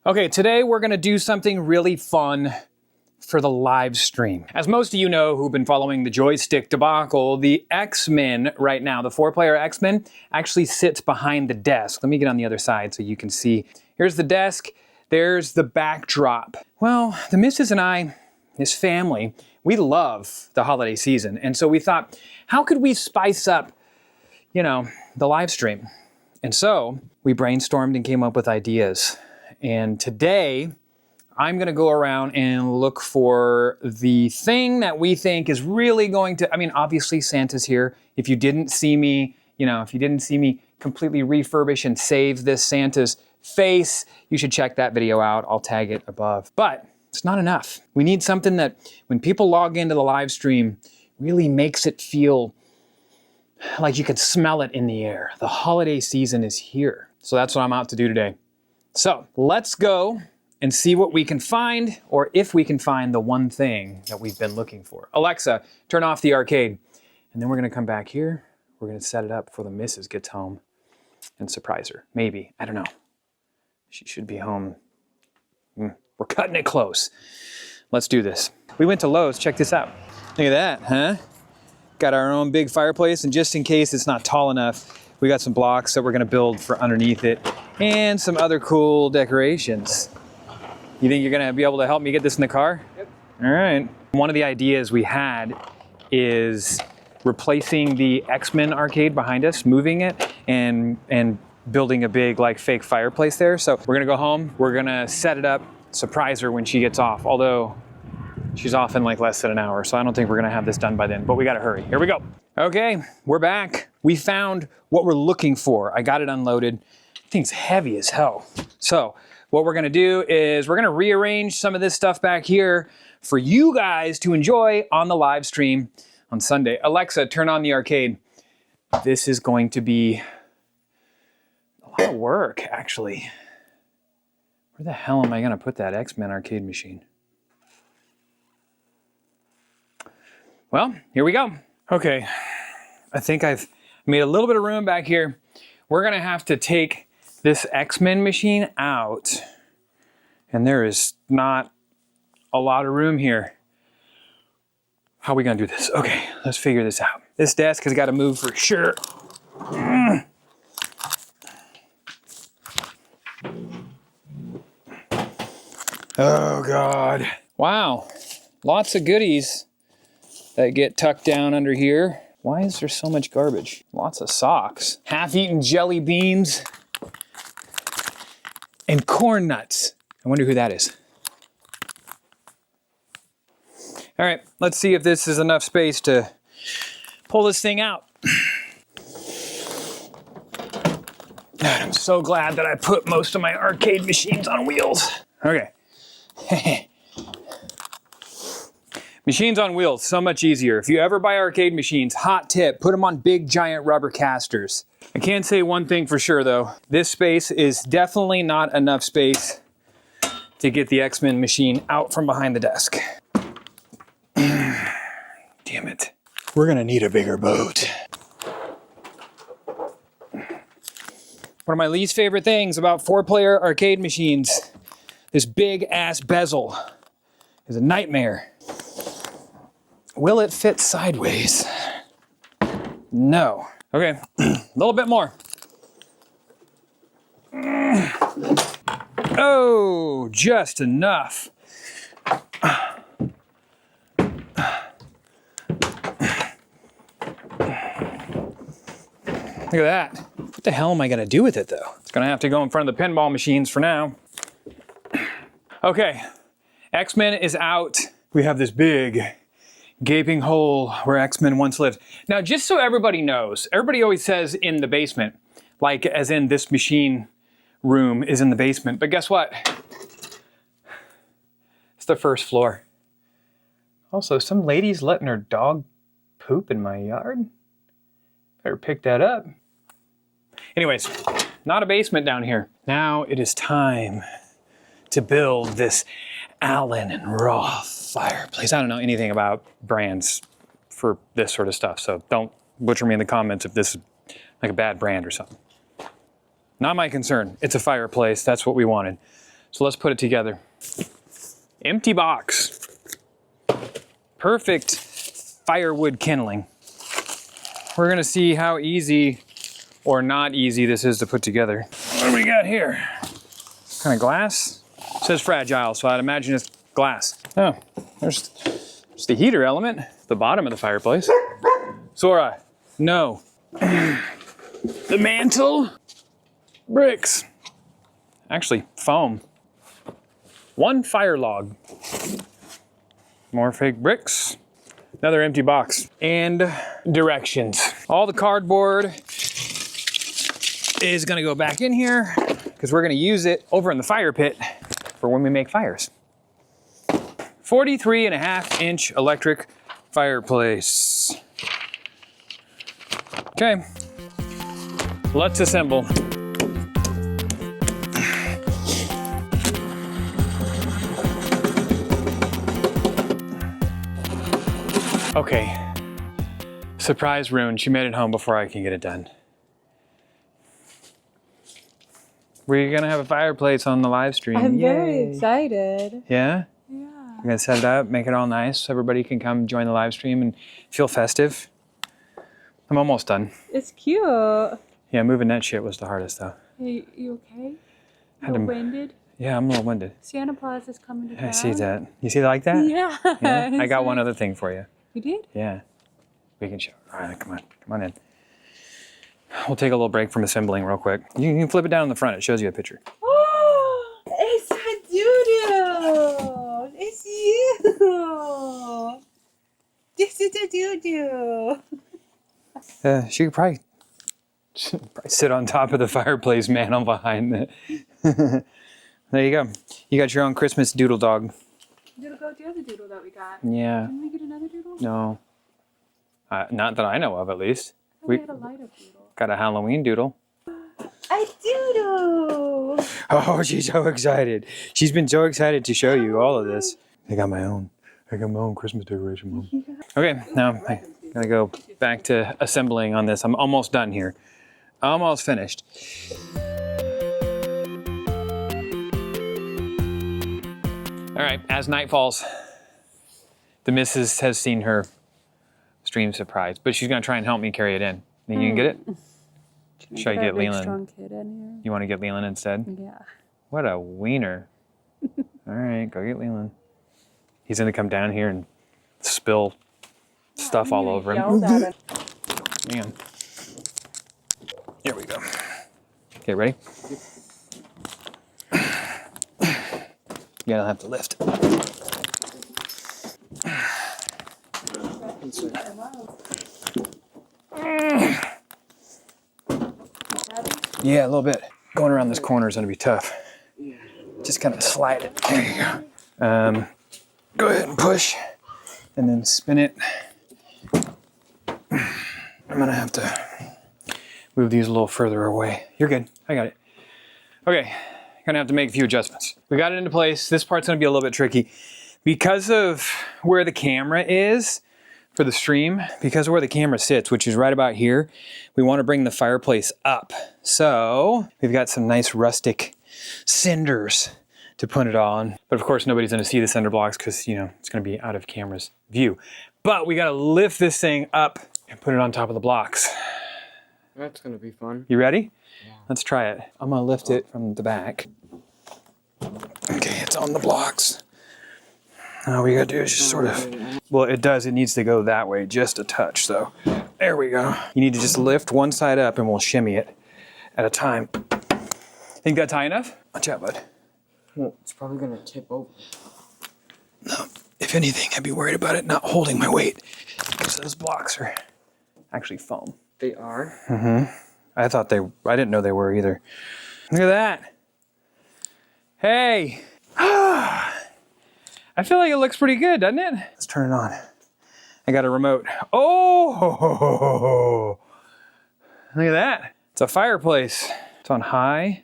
Okay, today we're gonna do something really fun for the live stream. As most of you know who've been following the joystick debacle, the X-Men right now, the 4-player X-Men, actually sits behind the desk. Let me get on the other side so you can see. Here's the desk, there's the backdrop. Well, the missus and I, his family, we love the holiday season. And so we thought, how could we spice up, the live stream? And so we brainstormed and came up with ideas. And today, I'm gonna go around and look for the thing that we think is really going to, obviously Santa's here. If you didn't see me, completely refurbish and save this Santa's face, you should check that video out. I'll tag it above. But it's not enough. We need something that when people log into the live stream, really makes it feel like you can smell it in the air. The holiday season is here. So that's what I'm out to do today. So let's go and see what we can find, or if we can find the one thing that we've been looking for. Alexa, turn off the arcade. And then we're gonna come back here. We're gonna set it up before the missus gets home and surprise her. Maybe, I don't know. She should be home. We're cutting it close. Let's do this. We went to Lowe's, check this out. Look at that, huh? Got our own big fireplace, and just in case it's not tall enough, we got some blocks that we're gonna build for underneath it, and some other cool decorations. You think you're gonna be able to help me get this in the car? Yep. All right. One of the ideas we had is replacing the X-Men arcade behind us, moving it, and building a big fake fireplace there. So we're gonna go home, we're gonna set it up, surprise her when she gets off, although she's off in less than an hour, so I don't think we're gonna have this done by then, but we gotta hurry. Here we go. Okay, we're back. We found what we're looking for. I got it unloaded. Thing's heavy as hell. So what we're gonna do is we're gonna rearrange some of this stuff back here for you guys to enjoy on the live stream on Sunday. Alexa, turn on the arcade. This is going to be a lot of work, actually. Where the hell am I gonna put that X-Men arcade machine? Well, here we go. Okay, I think I've made a little bit of room back here. We're gonna have to take this X-Men machine out, and there is not a lot of room here. How are we gonna do this? Okay, let's figure this out. This desk has gotta move for sure. Oh God. Wow, lots of goodies that get tucked down under here. Why is there so much garbage? Lots of socks. Half-eaten jelly beans and corn nuts. I wonder who that is. All right, let's see if this is enough space to pull this thing out. God, I'm so glad that I put most of my arcade machines on wheels. Okay. Machines on wheels, so much easier. If you ever buy arcade machines, hot tip, put them on big giant rubber casters. I can say one thing for sure though. This space is definitely not enough space to get the X-Men machine out from behind the desk. Damn it. We're gonna need a bigger boat. One of my least favorite things about 4-player arcade machines, this big ass bezel is a nightmare. Will it fit sideways? No. Okay, a little bit more. Oh, just enough. Look at that. What the hell am I gonna do with it though? It's gonna have to go in front of the pinball machines for now. Okay, X-Men is out. We have this big gaping hole where X-Men once lived. Now, just so everybody knows, everybody always says in the basement, like as in this machine room is in the basement, but guess what? It's the first floor. Also, some lady's letting her dog poop in my yard. Better pick that up. Anyways, not a basement down here. Now it is time to build this Allen and Roth fireplace. I don't know anything about brands for this sort of stuff, so don't butcher me in the comments if this is like a bad brand or something. Not my concern. It's a fireplace. That's what we wanted. So let's put it together. Empty box. Perfect firewood kindling. We're gonna see how easy or not easy this is to put together. What do we got here? Kind of glass? It says fragile, so I'd imagine it's glass. Oh, there's the heater element, the bottom of the fireplace. Sora, no. The mantle, bricks. Actually, foam. One fire log. More fake bricks. Another empty box. And directions. All the cardboard is gonna go back in here because we're gonna use it over in the fire pit for when we make fires. 43.5-inch electric fireplace. Okay, let's assemble. Okay, surprise ruined. She made it home before I can get it done. We're gonna have a fireplace on the live stream. I'm Yay. very excited. Yeah? Yeah. We're gonna set it up, make it all nice so everybody can come join the live stream and feel festive. I'm almost done. It's cute. Yeah, moving that shit was the hardest though. Hey, you okay? Had You to- winded? Yeah, I'm a little winded. Santa Claus is coming to town. I see that. You see like that? Yeah. Yeah? I got one other thing for you. You did? Yeah. We can show. All right, come on in. We'll take a little break from assembling real quick. You can flip it down in the front. It shows you a picture. Oh, it's a doodoo. It's you. This is a doodoo. She could probably sit on top of the fireplace mantle behind it. There you go. You got your own Christmas doodle dog. Doodle go with the other doodle that we got. Yeah. Didn't we get another doodle? No. Not that I know of, at least. We had a light up doodle. Got a Halloween doodle. A doodle. Oh, she's so excited. She's been so excited to show you all of this. I got my own Christmas decoration, Mom. Okay, now I gotta go back to assembling on this. I'm almost done here. Almost finished. All right, as night falls, the missus has seen her stream surprise, but she's gonna try and help me carry it in. Think you can get it? Should I get Leland? Strong kid in You want to get Leland instead? here. Yeah. What a wiener. All right, go get Leland. He's gonna come down here and spill stuff all over him. Hang on. Here we go. Okay, ready? You gotta have to lift. Yeah, a little bit. Going around this corner is gonna be tough. Just kind of slide it. There you go. Go ahead and push, and then spin it. I'm gonna have to move these a little further away. You're good. I got it. Okay, gonna have to make a few adjustments. We got it into place. This part's gonna be a little bit tricky. Because of where the camera is for the stream, because of where the camera sits, which is right about here, we wanna bring the fireplace up. So, we've got some nice rustic cinders to put it on. But of course, nobody's gonna see the cinder blocks because, you know, it's gonna be out of camera's view. But we gotta lift this thing up and put it on top of the blocks. That's gonna be fun. You ready? Yeah. Let's try it. I'm gonna lift it from the back. Okay, it's on the blocks. All we gotta do is just sort of, well, it needs to go that way, just a touch, so. There we go. You need to just lift one side up and we'll shimmy it at a time. Think that's high enough? Watch out, bud. Well, it's probably gonna tip over. No, if anything, I'd be worried about it not holding my weight. Because those blocks are actually foam. They are? Mm-hmm. I didn't know they were either. Look at that. Hey. I feel like it looks pretty good, doesn't it? Let's turn it on. I got a remote. Oh, look at that. It's a fireplace. It's on high.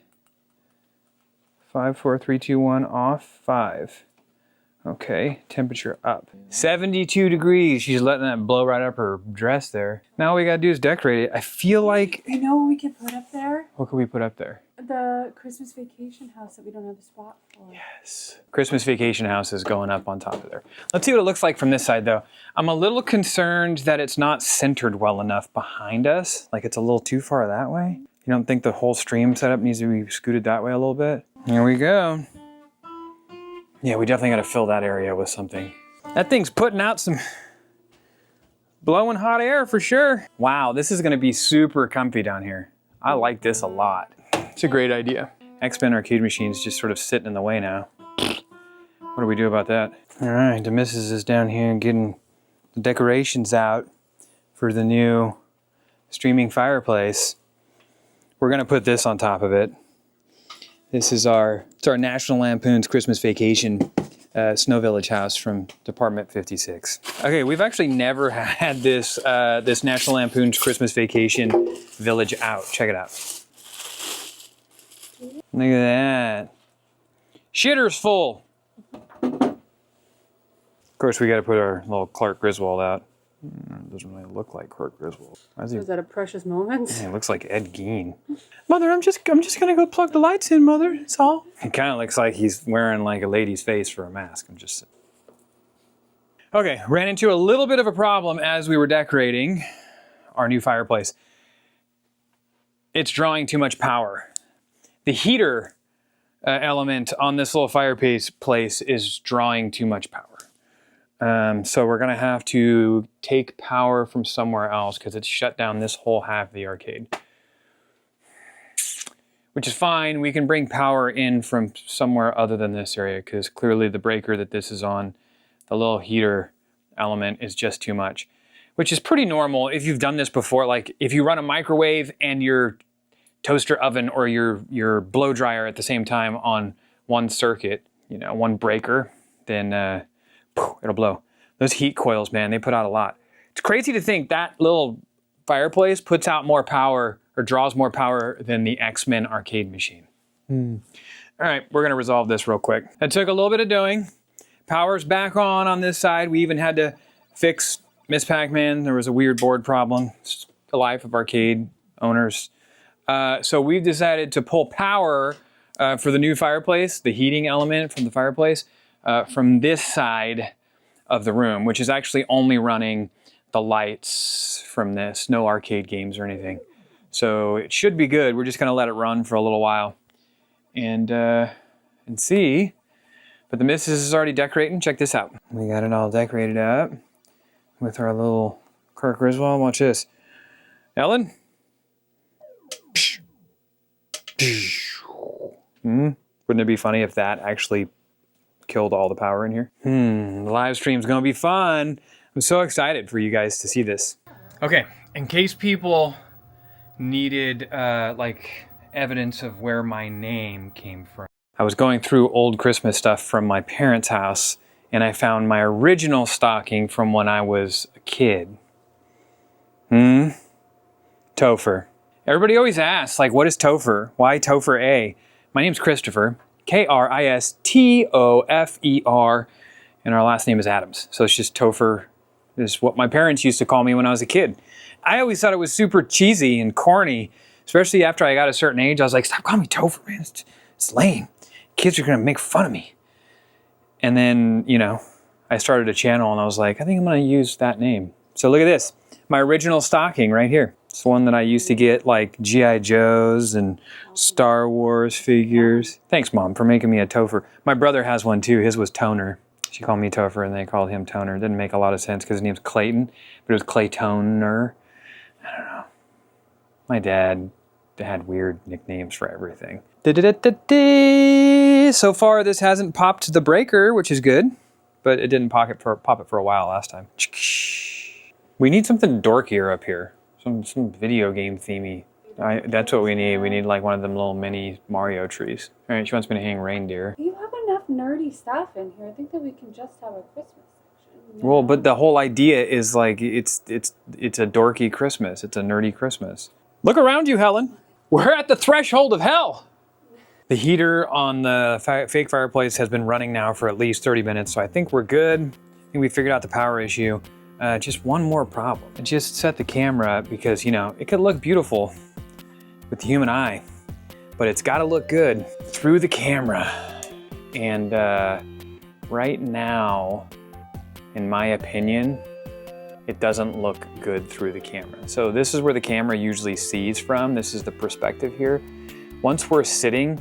5, 4, 3, 2, 1, off, 5. Okay, temperature up. 72 degrees. She's letting that blow right up her dress there. Now all we gotta do is decorate it. I feel like... You know what we could put up there? What could we put up there? The Christmas vacation house that we don't have a spot for. Yes. Christmas vacation house is going up on top of there. Let's see what it looks like from this side though. I'm a little concerned that it's not centered well enough behind us. Like it's a little too far that way. You don't think the whole stream setup needs to be scooted that way a little bit? Here we go. Yeah, we definitely gotta fill that area with something. That thing's putting out some blowing hot air for sure. Wow, this is gonna be super comfy down here. I like this a lot. It's a great idea. X-Men arcade machine's just sort of sitting in the way now. What do we do about that? All right, the missus is down here getting the decorations out for the new streaming fireplace. We're gonna put this on top of it. This is our National Lampoon's Christmas Vacation Snow Village house from Department 56. Okay, we've actually never had this this National Lampoon's Christmas Vacation village out. Check it out. Look at that. Shitter's full. Of course, we got to put our little Clark Griswold out. It doesn't really look like Clark Griswold. Was that a precious moment? Yeah, it looks like Ed Gein. Mother, I'm just gonna go plug the lights in, Mother. It's all. It kind of looks like he's wearing like a lady's face for a mask. I'm just. Okay, ran into a little bit of a problem as we were decorating our new fireplace. It's drawing too much power. The heater element on this little fireplace is drawing too much power. So we're gonna have to take power from somewhere else because it's shut down this whole half of the arcade. Which is fine, we can bring power in from somewhere other than this area because clearly the breaker that this is on, the little heater element is just too much. Which is pretty normal if you've done this before, like if you run a microwave and your toaster oven or your blow dryer at the same time on one circuit, you know, one breaker, then it'll blow. Those heat coils, man, they put out a lot. It's crazy to think that little fireplace puts out more power or draws more power than the X-Men arcade machine. All right, we're gonna resolve this real quick. It took a little bit of doing. Power's back on this side. We even had to fix Miss Pac-Man. There was a weird board problem. It's the life of arcade owners. So we've decided to pull power for the new fireplace, the heating element from the fireplace, from this side of the room, which is actually only running the lights from this, no arcade games or anything. So it should be good. We're just gonna let it run for a little while and see. But the missus is already decorating. Check this out. We got it all decorated up with our little Clark Griswold. Watch this. Ellen? Wouldn't it be funny if that actually killed all the power in here? The live stream's gonna be fun. I'm so excited for you guys to see this. Okay, in case people needed like evidence of where my name came from, I was going through old Christmas stuff from my parents' house and I found my original stocking from when I was a kid. Tofer. Everybody always asks, like, what is Tofer? Why Tofer.A? My name's Christopher, Kristofer, and our last name is Addams. So it's just Tofer is what my parents used to call me when I was a kid. I always thought it was super cheesy and corny, especially after I got a certain age. I was like, stop calling me Tofer, man, it's lame. Kids are gonna make fun of me. And then, you know, I started a channel and I was like, I think I'm gonna use that name. So look at this, my original stocking right here. It's one that I used to get like G.I. Joes and Star Wars figures. Thanks, Mom, for making me a Tofer. My brother has one too. His was Toner. She called me Tofer and they called him Toner. It didn't make a lot of sense because his name's Clayton, but it was Clay Toner. I don't know. My dad had weird nicknames for everything. So far, this hasn't popped the breaker, which is good, but it didn't pop it for a while last time. We need something dorkier up here. Some video game themey. That's what we need. We need like one of them little mini Mario trees. All right, she wants me to hang reindeer. You have enough nerdy stuff in here. I think that we can just have a Christmas section. Well, but the whole idea is like it's a dorky Christmas. It's a nerdy Christmas. Look around you, Helen. We're at the threshold of hell. The heater on the fake fireplace has been running now for at least 30 minutes, so I think we're good. I think we figured out the power issue. Just one more problem. I just set the camera because, you know, it could look beautiful with the human eye, but it's gotta look good through the camera. And right now, in my opinion, it doesn't look good through the camera. So this is where the camera usually sees from. This is the perspective here. Once we're sitting,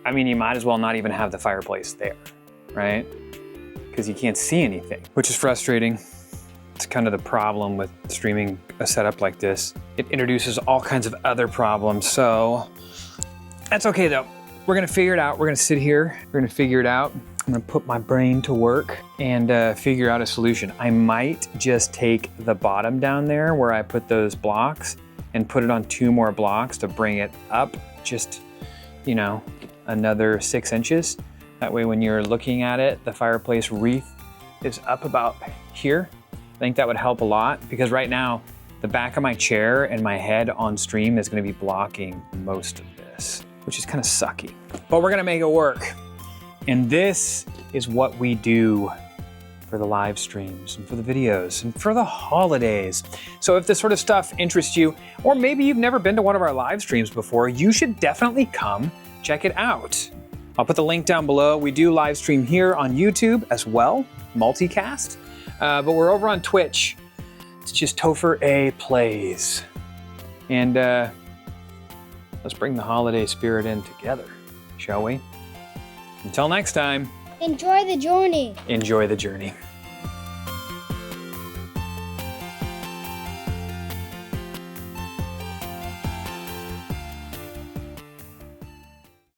I mean, you might as well not even have the fireplace there, right? Because you can't see anything, which is frustrating. It's kind of the problem with streaming a setup like this. It introduces all kinds of other problems, so that's okay though. We're gonna figure it out. We're gonna sit here, we're gonna figure it out. I'm gonna put my brain to work and figure out a solution. I might just take the bottom down there where I put those blocks and put it on 2 more blocks to bring it up just, you know, another 6 inches. That way when you're looking at it, the fireplace wreath is up about here. I think that would help a lot because right now, the back of my chair and my head on stream is gonna be blocking most of this, which is kind of sucky. But we're gonna make it work. And this is what we do for the live streams and for the videos and for the holidays. So if this sort of stuff interests you, or maybe you've never been to one of our live streams before, you should definitely come check it out. I'll put the link down below. We do live stream here on YouTube as well, multicast, but we're over on Twitch. It's just Tofer.A Plays. And let's bring the holiday spirit in together, shall we? Until next time. Enjoy the journey. Enjoy the journey.